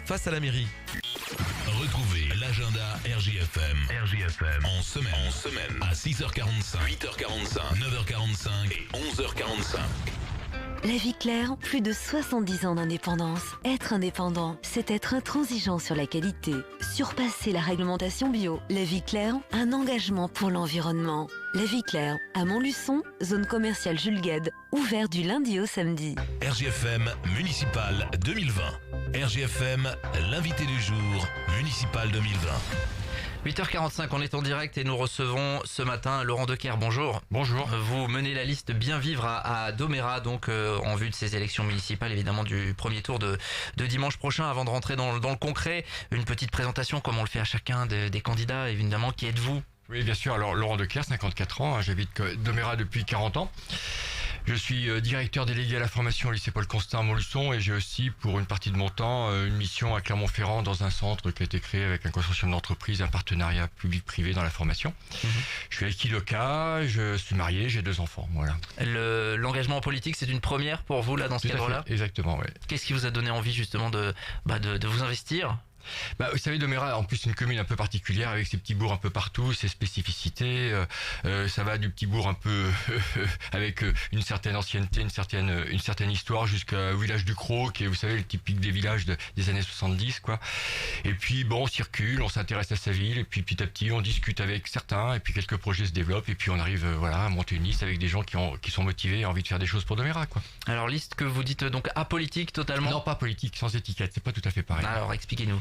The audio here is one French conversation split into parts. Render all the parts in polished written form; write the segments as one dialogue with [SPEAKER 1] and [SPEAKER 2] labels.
[SPEAKER 1] face à la mairie.
[SPEAKER 2] Retrouvez l'agenda RJFM en semaine à 6h45, 8h45, 9h45 et 11h45.
[SPEAKER 3] La vie claire, plus de 70 ans d'indépendance. Être indépendant, c'est être intransigeant sur la qualité, surpasser la réglementation bio. La vie claire, un engagement pour l'environnement. La vie claire, à Montluçon, zone commerciale Jules Guesde, ouvert du lundi au samedi.
[SPEAKER 2] RJFM municipal 2020. RJFM, l'invité du jour, municipal 2020.
[SPEAKER 4] 8h45, on est en direct et nous recevons ce matin Laurent Decker. Bonjour.
[SPEAKER 5] Bonjour.
[SPEAKER 4] Vous menez la liste Bien Vivre à Domérat, donc en vue de ces élections municipales, évidemment du premier tour de dimanche prochain. Avant de rentrer dans le concret, une petite présentation comme on le fait à chacun des candidats, évidemment. Qui êtes-vous ?
[SPEAKER 5] Oui, bien sûr. Alors, Laurent Decker, 54 ans, j'habite Domérat depuis 40 ans. Je suis directeur délégué à la formation au lycée Paul Constant à Montluçon et j'ai aussi, pour une partie de mon temps, une mission à Clermont-Ferrand dans un centre qui a été créé avec un consortium d'entreprises, un partenariat public-privé dans la formation. Je suis Aikidoka, je suis marié, j'ai 2 enfants, voilà.
[SPEAKER 4] L'engagement en politique, c'est une première pour vous, là, dans ce cadre-là ?
[SPEAKER 5] Exactement, oui.
[SPEAKER 4] Qu'est-ce qui vous a donné envie, justement, de vous investir ?
[SPEAKER 5] Vous savez, Domérat, en plus, une commune un peu particulière avec ses petits bourgs un peu partout, ses spécificités. Ça va du petit bourg un peu avec une certaine ancienneté, une certaine histoire, jusqu'au village du Croc, qui est, vous savez, le typique des villages des années 70, quoi. Et puis, bon, on circule, on s'intéresse à sa ville, et puis petit à petit, on discute avec certains, et puis quelques projets se développent, et puis on arrive, à monter une liste avec des gens qui sont motivés et ont envie de faire des choses pour Domérat, quoi.
[SPEAKER 4] Alors, liste que vous dites donc apolitique totalement ?
[SPEAKER 5] Non, pas politique, sans étiquette, c'est pas tout à fait pareil.
[SPEAKER 4] Alors, expliquez-nous.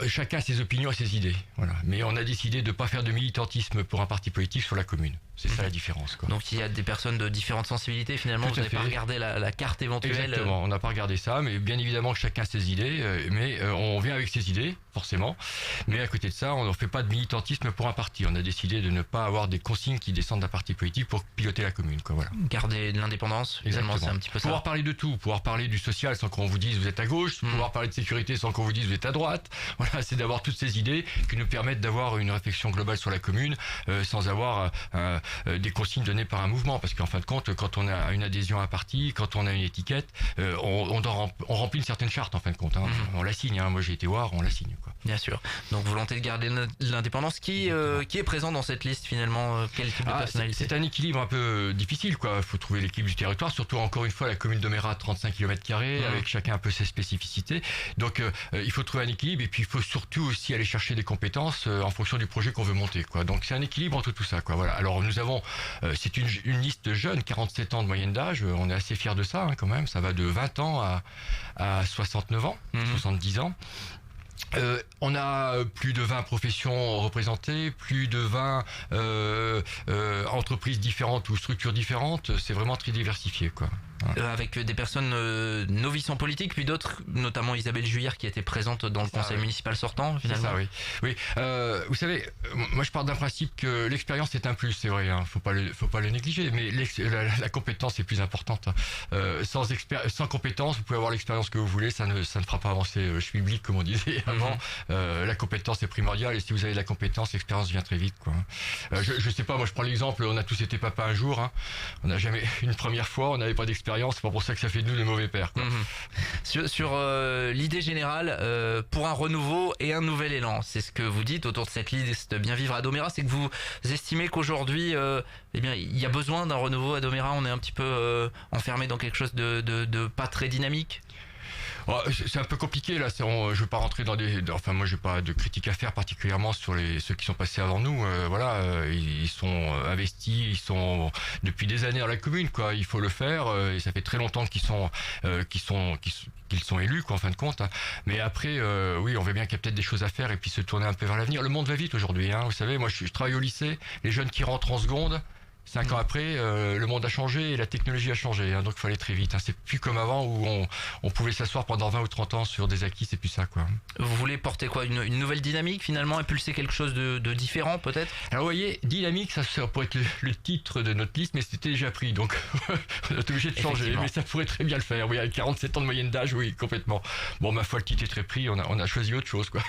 [SPEAKER 5] Chacun a ses opinions et ses idées, voilà. Mais on a décidé de pas faire de militantisme pour un parti politique sur la commune. C'est ça la différence, quoi.
[SPEAKER 4] Donc il y a des personnes de différentes sensibilités finalement. Vous n'avez pas regardé la carte éventuelle.
[SPEAKER 5] Exactement, on n'a pas regardé ça, mais bien évidemment chacun a ses idées, mais on vient avec ses idées, forcément. Mais à côté de ça, on ne fait pas de militantisme pour un parti. On a décidé de ne pas avoir des consignes qui descendent d'un parti politique pour piloter la commune, quoi, voilà.
[SPEAKER 4] Garder de l'indépendance, finalement, c'est un petit peu ça.
[SPEAKER 5] Pouvoir parler de tout, pouvoir parler du social sans qu'on vous dise vous êtes à gauche, pouvoir parler de sécurité sans qu'on vous dise vous êtes à droite. Voilà, c'est d'avoir toutes ces idées qui nous permettent d'avoir une réflexion globale sur la commune, sans avoir des consignes données par un mouvement. Parce qu'en fin de compte, quand on a une adhésion à un parti, quand on a une étiquette, on remplit une certaine charte, en fin de compte. On la signe. Moi, j'ai été voir, on la signe, quoi.
[SPEAKER 4] Bien sûr. Donc, volonté de garder l'indépendance. Qui est présent dans cette liste, finalement ? Quel type de personnalité ?
[SPEAKER 5] C'est un équilibre un peu difficile, quoi. Il faut trouver l'équilibre du territoire. Surtout, encore une fois, la commune de Domérat, 35 km², avec chacun un peu ses spécificités. Donc, il faut trouver un équilibre. Et puis, il faut surtout aussi aller chercher des compétences en fonction du projet qu'on veut monter, quoi. Donc, c'est un équilibre entre tout ça, quoi. Voilà. Alors, nous avons, c'est une liste jeune, 47 ans de moyenne d'âge. On est assez fiers de ça, quand même. Ça va de 20 ans à 69 ans, 70 ans. On a plus de 20 professions représentées, plus de 20 entreprises différentes ou structures différentes. C'est vraiment très diversifié, quoi.
[SPEAKER 4] Avec des personnes novices en politique, puis d'autres, notamment Isabelle Juillard, qui était présente dans le conseil municipal sortant, finalement.
[SPEAKER 5] C'est ça, oui. Vous savez, moi je pars d'un principe que l'expérience est un plus, c'est vrai, faut pas le négliger, mais la compétence est plus importante. Sans compétence, vous pouvez avoir l'expérience que vous voulez, ça ne fera pas avancer le schmilblick, comme on disait avant. La compétence est primordiale, et si vous avez de la compétence, l'expérience vient très vite, quoi. Je sais pas, moi je prends l'exemple, on a tous été papa un jour, on n'a jamais, une première fois, on n'avait pas d'expérience. C'est pas pour ça que ça fait de nous des mauvais pères, quoi.
[SPEAKER 4] Sur l'idée générale, pour un renouveau et un nouvel élan, c'est ce que vous dites autour de cette liste Bien Vivre à Domérat, c'est que vous estimez qu'aujourd'hui, il y a besoin d'un renouveau à Domérat. On est un petit peu enfermé dans quelque chose de pas très dynamique.
[SPEAKER 5] C'est un peu compliqué là. Je veux pas rentrer dans moi j'ai pas de critique à faire particulièrement sur ceux qui sont passés avant nous. Ils sont investis, ils sont depuis des années dans la commune, quoi. Il faut le faire et ça fait très longtemps qu'ils sont élus, quoi, en fin de compte. Mais après, oui, on voit bien qu'il y a peut-être des choses à faire et puis se tourner un peu vers l'avenir. Le monde va vite aujourd'hui, Vous savez, moi je travaille au lycée. Les jeunes qui rentrent en seconde. 5 ans après, le monde a changé et la technologie a changé, donc il faut aller très vite. C'est plus comme avant où on pouvait s'asseoir pendant 20 ou 30 ans sur des acquis, c'est plus ça, quoi.
[SPEAKER 4] Vous voulez porter quoi, une nouvelle dynamique finalement, impulser quelque chose de différent peut-être ?
[SPEAKER 5] Alors vous voyez, dynamique, ça pourrait être le titre de notre liste, mais c'était déjà pris, donc on est obligé de changer, mais ça pourrait très bien le faire. Oui, avec 47 ans de moyenne d'âge, oui, complètement. Bon, ma foi, le titre est très pris, on a choisi autre chose, quoi.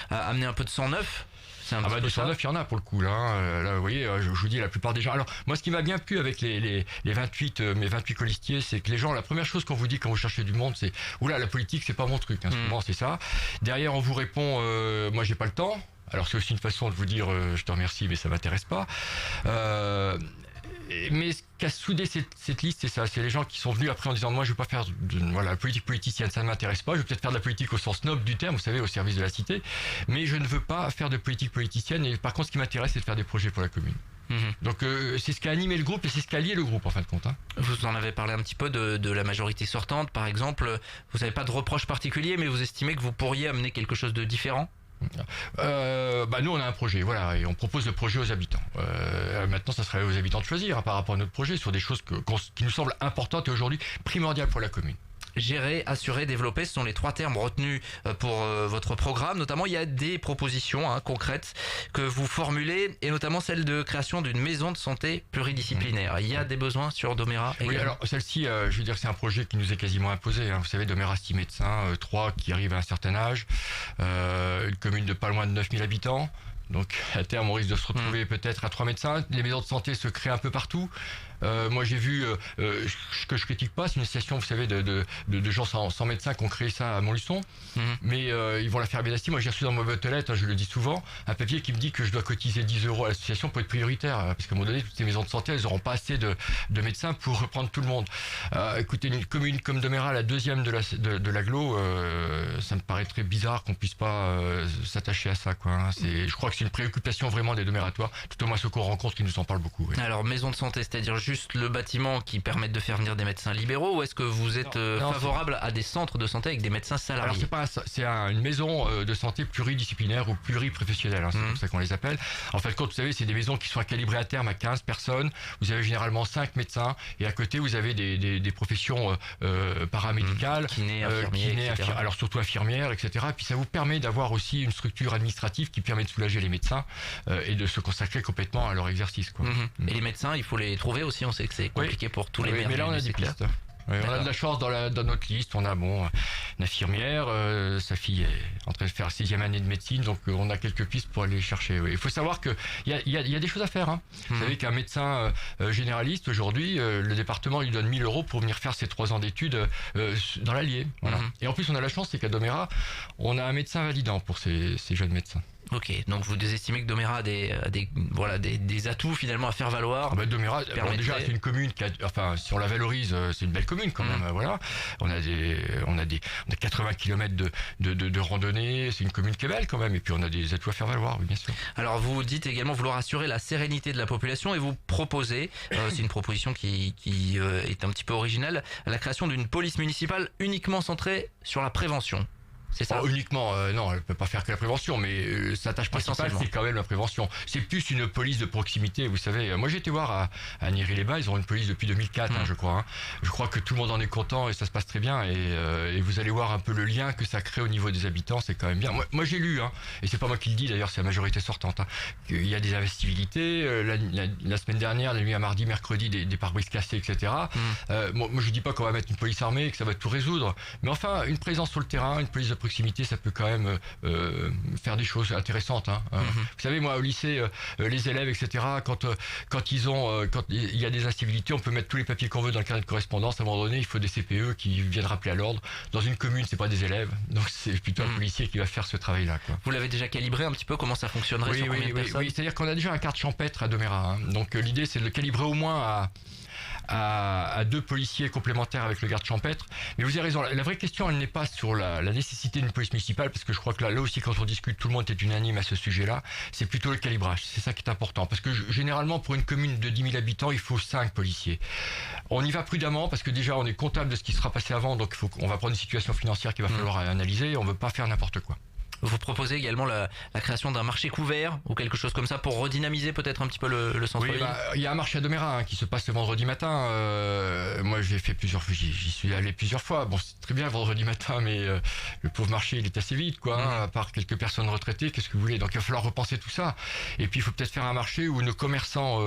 [SPEAKER 4] Amener un peu de sang neuf ? C'est un
[SPEAKER 5] Ah
[SPEAKER 4] petit
[SPEAKER 5] bah
[SPEAKER 4] peu
[SPEAKER 5] du
[SPEAKER 4] ça.
[SPEAKER 5] 109, il y en a pour le coup là. Là, vous voyez, je vous dis la plupart des gens. Alors moi, ce qui m'a bien plu avec les 28, mes 28 colistiers, c'est que les gens, la première chose qu'on vous dit quand vous cherchez du monde, c'est oula, la politique, c'est pas mon truc. Hein, souvent, c'est ça. Derrière, on vous répond, moi, j'ai pas le temps. Alors c'est aussi une façon de vous dire, je te remercie, mais ça m'intéresse pas. Mais ce qui a soudé cette liste, c'est ça. C'est les gens qui sont venus après en disant moi je veux pas faire la politique politicienne, ça ne m'intéresse pas. Je veux peut-être faire de la politique au sens noble du terme, vous savez, au service de la cité, mais je ne veux pas faire de politique politicienne. Et par contre, ce qui m'intéresse, c'est de faire des projets pour la commune. Donc c'est ce qui a animé le groupe et c'est ce qui a lié le groupe en fin de compte.
[SPEAKER 4] Vous en avez parlé un petit peu de la majorité sortante, par exemple. Vous n'avez pas de reproche particulier, mais vous estimez que vous pourriez amener quelque chose de différent?
[SPEAKER 5] Nous on a un projet, voilà, et on propose le projet aux habitants. Maintenant, ça serait aux habitants de choisir par rapport à notre projet sur des choses qui nous semblent importantes et aujourd'hui primordiales pour la commune.
[SPEAKER 4] Gérer, assurer, développer, ce sont les 3 termes retenus pour votre programme. Notamment, il y a des propositions concrètes que vous formulez, et notamment celle de création d'une maison de santé pluridisciplinaire. Il y a des besoins sur Domérat également.
[SPEAKER 5] Oui, alors celle-ci, je veux dire, c'est un projet qui nous est quasiment imposé. Vous savez, Domérat 6 médecins, 3 qui arrivent à un certain âge, une commune de pas loin de 9000 habitants. Donc à terme, on risque de se retrouver peut-être à 3 médecins. Les maisons de santé se créent un peu partout. Moi j'ai vu, ce que je critique pas, c'est une association, vous savez, de gens sans médecins qui ont créé ça à Montluçon. Mais ils vont la faire bien assis. Moi j'ai reçu dans ma boîte aux lettres, je le dis souvent, un papier qui me dit que je dois cotiser 10 € à l'association pour être prioritaire. Parce qu'à un moment donné, toutes ces maisons de santé, elles n'auront pas assez de médecins pour reprendre tout le monde. Écoutez, une commune comme Domérat, la deuxième de l'agglo, ça me paraît très bizarre qu'on puisse pas s'attacher à ça, quoi. Je crois que c'est une préoccupation vraiment des Domératois, tout au moins ceux qu'on rencontre qui nous en parlent beaucoup. Oui.
[SPEAKER 4] Alors, maison de santé, c'est-à-dire juste le bâtiment qui permet de faire venir des médecins libéraux, ou est-ce que vous êtes favorable à des centres de santé avec des médecins salariés?
[SPEAKER 5] Alors c'est une maison de santé pluridisciplinaire ou pluriprofessionnelle, c'est comme ça qu'on les appelle. En fait, vous savez, c'est des maisons qui sont calibrées à terme à 15 personnes. Vous avez généralement 5 médecins et à côté vous avez des professions paramédicales,
[SPEAKER 4] kiné, infirmiers, etc.
[SPEAKER 5] Alors surtout infirmières, etc. Et puis ça vous permet d'avoir aussi une structure administrative qui permet de soulager les médecins et de se consacrer complètement à leur exercice, quoi.
[SPEAKER 4] Et les médecins, il faut les trouver aussi. On sait que c'est compliqué pour tous les maires.
[SPEAKER 5] Mais là, on a des pistes. Oui, on a de la chance dans notre liste. On a une infirmière, sa fille est en train de faire 6e année de médecine, donc on a quelques pistes pour aller chercher. Oui. Il faut savoir qu'il y a des choses à faire. Vous savez qu'un médecin généraliste, aujourd'hui, le département lui donne 1000 € pour venir faire ses 3 ans d'études dans l'Allier. Voilà. Et en plus, on a la chance, c'est qu'à Domérat, on a un médecin validant pour ces jeunes médecins.
[SPEAKER 4] Ok, donc vous estimez que Domérat a des atouts finalement à faire valoir.
[SPEAKER 5] Domérat, déjà c'est une commune si on la valorise, c'est une belle commune quand même. Voilà, on a 80 km de randonnée, c'est une commune qui est belle quand même, et puis on a des atouts à faire valoir, oui, bien sûr.
[SPEAKER 4] Alors vous dites également vouloir assurer la sérénité de la population et vous proposez, c'est une proposition qui est un petit peu originale, la création d'une police municipale uniquement centrée sur la prévention. C'est ça.
[SPEAKER 5] Uniquement, non, elle peut pas faire que la prévention, mais sa tâche principale, c'est quand même la prévention. C'est plus une police de proximité, vous savez. Moi, j'ai été voir à Néry-les-Bains, ils ont une police depuis 2004, je crois. Je crois que tout le monde en est content et ça se passe très bien. Et vous allez voir un peu le lien que ça crée au niveau des habitants, c'est quand même bien. Moi j'ai lu, et c'est pas moi qui le dis, d'ailleurs, c'est la majorité sortante, qu'il y a des investibilités. La semaine dernière, la nuit à mardi, mercredi, des pare-brises cassés, etc. Moi, je dis pas qu'on va mettre une police armée et que ça va tout résoudre, mais enfin, une présence sur le terrain, une police de proximité, ça peut quand même faire des choses intéressantes. Vous savez, moi au lycée, les élèves, etc. Quand il y a des incivilités, on peut mettre tous les papiers qu'on veut dans le carnet de correspondance. À un moment donné, il faut des CPE qui viennent rappeler à l'ordre. Dans une commune, c'est pas des élèves, donc c'est plutôt un policier qui va faire ce travail-là, quoi.
[SPEAKER 4] Vous l'avez déjà calibré un petit peu, comment ça fonctionnerait sur combien de personnes?
[SPEAKER 5] Oui, c'est-à-dire qu'on a déjà un garde champêtre à Domérat. Donc l'idée, c'est de le calibrer au moins à 2 policiers complémentaires avec le garde champêtre. Mais vous avez raison, la vraie question, elle n'est pas sur la nécessité d'une police municipale, parce que je crois que là aussi, quand on discute, tout le monde est unanime à ce sujet-là. C'est plutôt le calibrage, c'est ça qui est important. Parce que généralement, pour une commune de 10 000 habitants, il faut 5 policiers. On y va prudemment, parce que déjà, on est comptable de ce qui sera passé avant, donc on va prendre une situation financière qu'il va falloir analyser, on ne veut pas faire n'importe quoi.
[SPEAKER 4] Vous proposez également la création d'un marché couvert ou quelque chose comme ça pour redynamiser peut-être un petit peu le centre-ville.
[SPEAKER 5] Oui, il y a un marché à Domérat qui se passe le vendredi matin. Moi, j'y suis allé plusieurs fois. Bon, c'est très bien le vendredi matin, mais le pauvre marché, il est assez vide, quoi. À part quelques personnes retraitées, qu'est-ce que vous voulez? Donc, il va falloir repenser tout ça. Et puis, il faut peut-être faire un marché où les commerçants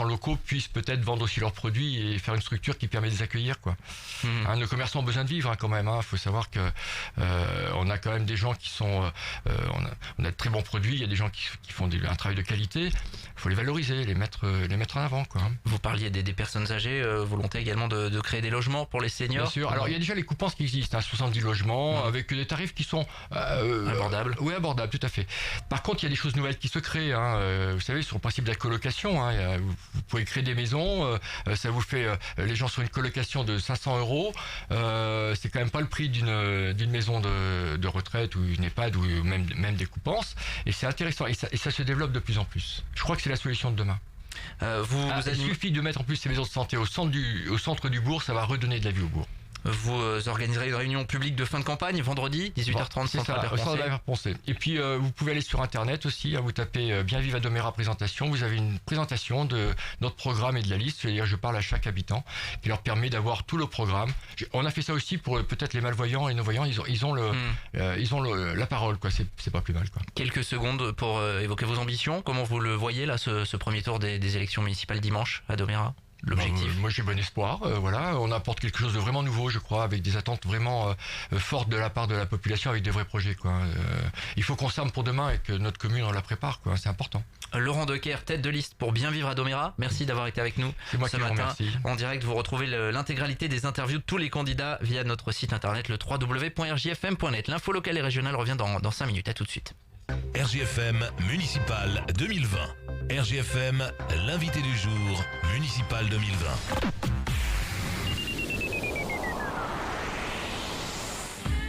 [SPEAKER 5] locaux puissent peut-être vendre aussi leurs produits et faire une structure qui permet de les accueillir, quoi. Nos commerçants ont besoin de vivre, quand même. Il faut savoir que on a quand même des gens qui sont on a de très bons produits, il y a des gens qui font un travail de qualité. Il faut les valoriser, les mettre en avant, quoi.
[SPEAKER 4] Vous parliez des personnes âgées, volonté également de créer des logements pour les seniors.
[SPEAKER 5] Bien sûr. Alors il y a déjà les coupances qui existent, 70 logements, avec des tarifs qui sont
[SPEAKER 4] abordables.
[SPEAKER 5] Oui, abordables, tout à fait. Par contre, il y a des choses nouvelles qui se créent. Vous savez, sur le principe de la colocation, vous pouvez créer des maisons, ça vous fait les gens sur une colocation de 500 €. C'est quand même pas le prix d'une maison de retraite ou une EHPAD ou même des coupances. Et c'est intéressant et ça se développe de plus en plus. Je crois que c'est la solution de demain. Il suffit de mettre en plus ces maisons de santé au centre du bourg, ça va redonner de la vie au bourg.
[SPEAKER 4] Vous organiserez une réunion publique de fin de campagne vendredi, 18h30,
[SPEAKER 5] c'est ça, au centre d'Aver-Poncé. Et puis vous pouvez aller sur internet aussi, vous tapez Bien Vivre à Domérat présentation, vous avez une présentation de notre programme et de la liste, c'est-à-dire je parle à chaque habitant, qui leur permet d'avoir tout le programme. On a fait ça aussi pour peut-être les malvoyants et non-voyants, ils ont la parole, quoi. C'est pas plus mal, quoi.
[SPEAKER 4] Quelques secondes pour évoquer vos ambitions, comment vous le voyez là, ce premier tour des élections municipales dimanche à Domérat? L'objectif.
[SPEAKER 5] Moi j'ai bon espoir, on apporte quelque chose de vraiment nouveau, je crois, avec des attentes vraiment fortes de la part de la population, avec des vrais projets, quoi. Il faut qu'on s'arme pour demain et que notre commune on la prépare, quoi. C'est important.
[SPEAKER 4] Laurent Decker, tête de liste pour Bien Vivre à Domérat, merci d'avoir été avec nous
[SPEAKER 5] ce matin.
[SPEAKER 4] En direct. Vous retrouvez l'intégralité des interviews de tous les candidats via notre site internet, le www.rjfm.net. L'info locale et régionale revient dans 5 minutes, à tout de suite.
[SPEAKER 2] RJFM Municipal 2020. RJFM, l'invité du jour, Municipal 2020.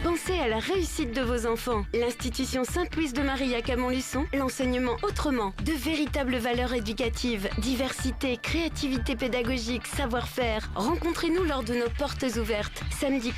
[SPEAKER 1] Pensez à la réussite de vos enfants. L'institution Sainte-Louise de Marie à Camon-Luçon, l'enseignement autrement. De véritables valeurs éducatives, diversité, créativité pédagogique, savoir-faire. Rencontrez-nous lors de nos portes ouvertes. Samedi